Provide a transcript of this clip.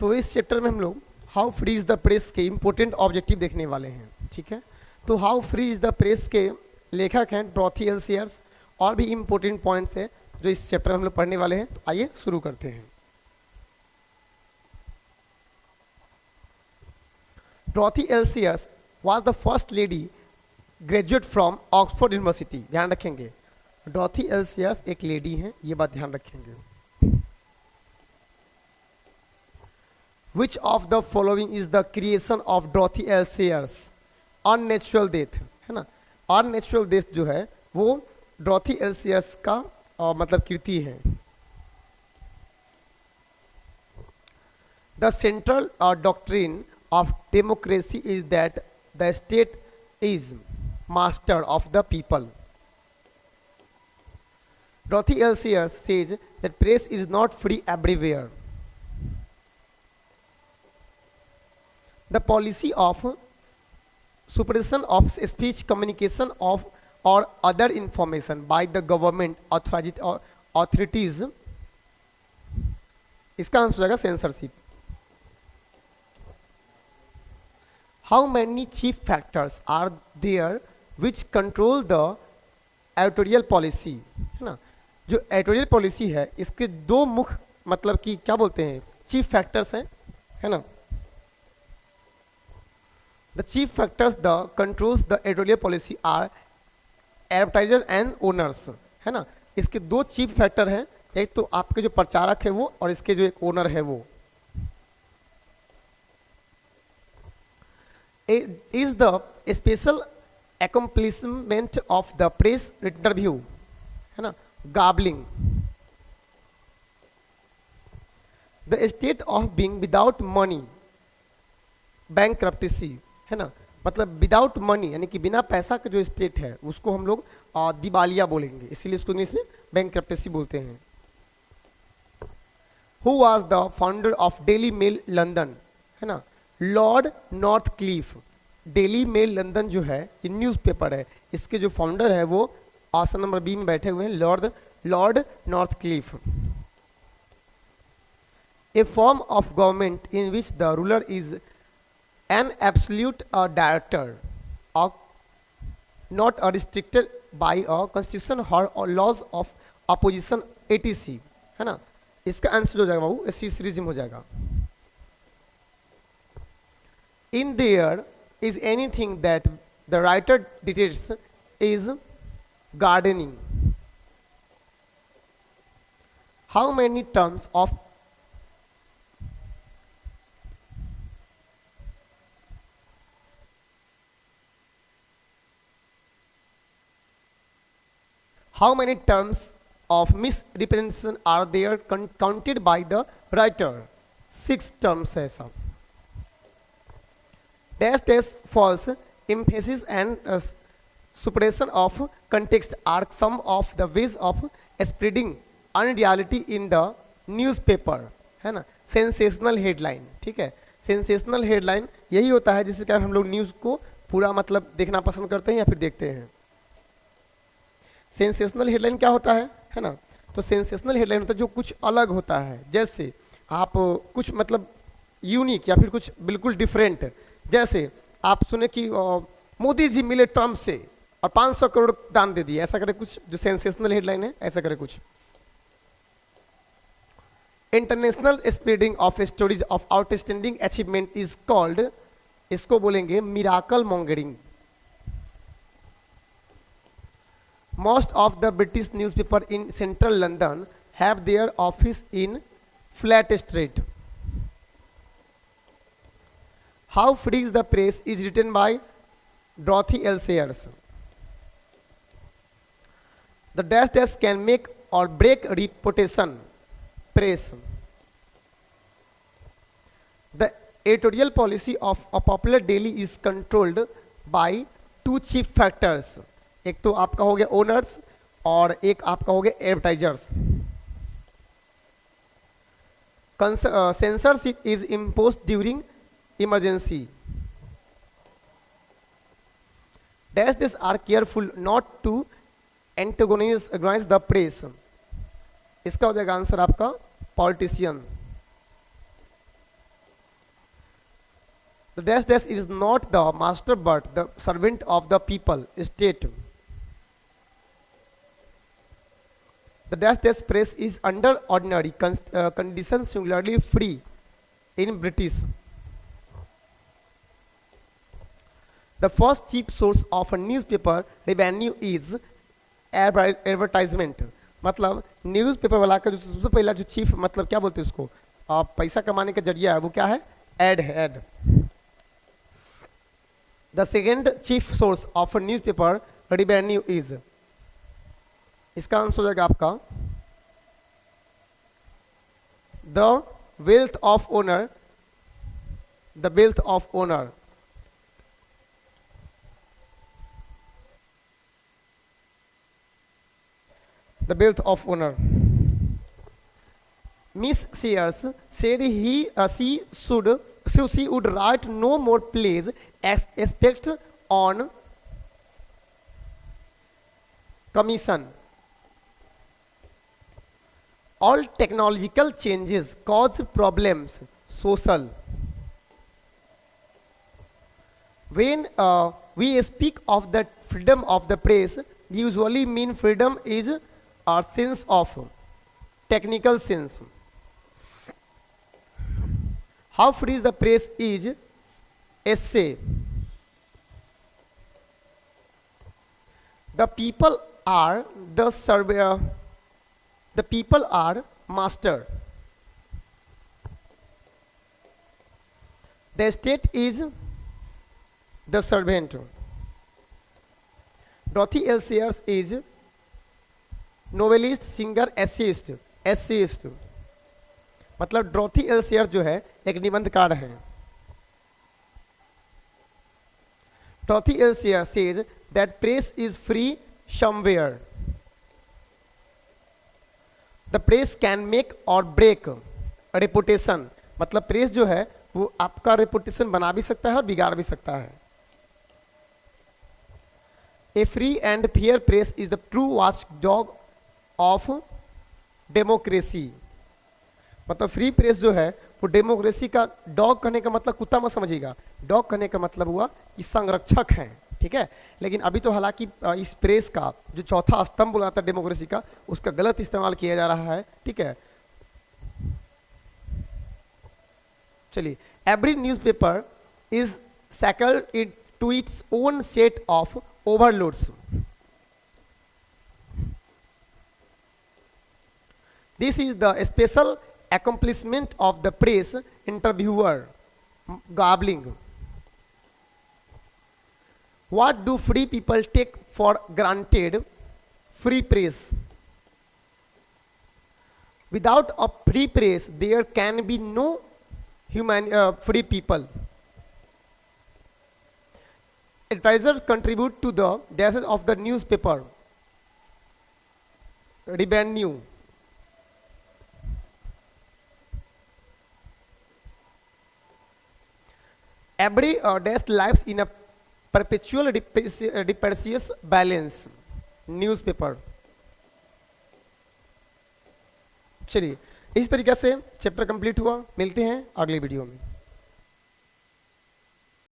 तो इस चैप्टर में हम लोग how free is the press के इंपॉर्टेंट ऑब्जेक्टिव देखने वाले हैं, ठीक है। तो how free is the press के लेखक हैं डॉर्थी एल सीयर्स, और भी इंपॉर्टेंट पॉइंट्स हैं जो इस चैप्टर में हम लोग पढ़ने वाले हैं। तो आइए शुरू करते हैं। Dorothy L Sayers was the first lady graduate from Oxford university. ध्यान रखेंगे, डॉर्थी एल सीयर्स एक लेडी हैं, ये बात ध्यान रखेंगे। Which of the following is the creation of Dorothy L. Sayers? Unnatural death, है ना। Unnatural death जो है वो Dorothy L. Sayers का मतलब कृति है। The central doctrine of democracy is that the state is master of the people. Dorothy L. Sayers says that press is not free everywhere. The policy of suppression of speech, communication of or other information by the government authorities, इसका answer हो जाएगा censorship. How many chief factors are there which control the editorial policy, है ना। जो editorial policy है इसके दो मुख्य मतलब कि क्या बोलते हैं, चीफ फैक्टर्स हैं, है ना। The chief factors that controls the editorial policy are advertisers and owners, है ना। इसके दो चीफ फैक्टर हैं, एक तो आपके जो प्रचारक है वो, और इसके जो एक ओनर है वो। Is the special accomplishment of the press interview, है ना, garbling. The state of being without money, bankruptcy, है ना। मतलब विदाउट मनी यानी कि बिना पैसा का जो स्टेट है उसको हम लोग दिवालिया बोलेंगे, इसीलिए इसको इंग्लिश में बैंकरप्टेसी बोलते हैं। Who was the founder of Daily Mail London, है ना, Lord Northcliffe. Daily Mail London जो है ये न्यूज़पेपर है, इसके जो फाउंडर है वो आसन नंबर बी में बैठे हुए हैं, Lord north Cleef. A form of government in which the ruler is an absolute director or not restricted by a constitution or laws of opposition etc, है ना। इसका आंसर हो जाएगा बाबू एसेसरिज्म हो जाएगा। In there is anything that the writer dictates is gardening. How many terms of How many terms of misrepresentation are there counted by the writer? 6 terms है सब। Dash false emphasis and suppression of context are some of the ways of spreading unreality in the newspaper, है ना। Sensational headline, ठीक है। Sensational headline यही होता है जिसके कारण हम लोग न्यूज़ को पूरा मतलब देखना पसंद करते हैं या फिर देखते हैं। सेंसेशनल हेडलाइन क्या होता है ना। तो सेंसेशनल हेडलाइन होता है जो कुछ अलग होता है, जैसे आप कुछ मतलब यूनिक या फिर कुछ बिल्कुल डिफरेंट, जैसे आप सुने कि मोदी जी मिले ट्रम्प से और 500 करोड़ दान दे दिए, ऐसा करे कुछ, जो सेंसेशनल हेडलाइन है ऐसा करे कुछ। International spreading of stories of outstanding achievement is called, इसको बोलेंगे miracle mongering. Most of the British newspaper in central London have their office in Flat Street. How Free is the Press is written by Dorothy L. Sayers. The dash can make or break reputation. Press. The editorial policy of a popular daily is controlled by 2 chief factors. एक तो आपका हो गया owners और एक आपका हो गया advertisers. Censorship is imposed during emergency. Dash are careful not to antagonise the press. इसका हो जाएगा आंसर आपका politician. The dash dash is not the master but the servant of the people. State. The dash dash press is under ordinary conditions singularly free in British. The first chief source of a newspaper revenue is advertisement. मतलब newspaper वाला का जो सबसे पहला जो chief मतलब क्या बोलते हैं उसको पैसा कमाने का जरिया है वो क्या है? एड है, ad. The second chief source of a newspaper revenue is, इसका आंसर हो जाएगा आपका the wealth of owner. The wealth of owner. The wealth of owner. Miss Sears said she would write no more plays as expect on commission. All technological changes cause problems, social. When we speak of the freedom of the press, we usually mean freedom is our sense of technical sense. How free the press is? Essay. The people are the surveyor. The people are master. The state is the servant. Dorothy L. Sayers is novelist, singer, essayist. Essayist मतलब Dorothy L Sayer जो है एक निबंधकार है. Dorothy L Sayer says that press is free somewhere. The press can make or break reputation. मतलब press जो है वो आपका रेपुटेशन बना भी सकता है और बिगाड़ भी सकता है. A free and fair press is the true watch dog of democracy. मतलब फ्री प्रेस जो है वो डेमोक्रेसी का, डॉग कहने का मतलब कुत्ता मत समझिएगा, डॉग कहने का मतलब हुआ कि संरक्षक हैं. ठीक है, लेकिन अभी तो हालांकि इस प्रेस का जो चौथा स्तंभ बोला था डेमोक्रेसी का, उसका गलत इस्तेमाल किया जा रहा है. ठीक है, चलिए. Every newspaper is shackled into its own set of overloads. This is the special accomplishment of the press. Interviewer. Gabbling. What do free people take for granted? Free press. Without a free press, there can be no free people. Advertisers contribute to the dashes of the newspaper. Revenue. Every dash lives in a perpetual deprecious balance. Newspaper. चलिए, इस तरीके से chapter complete हुआ. मिलते हैं अगले video में.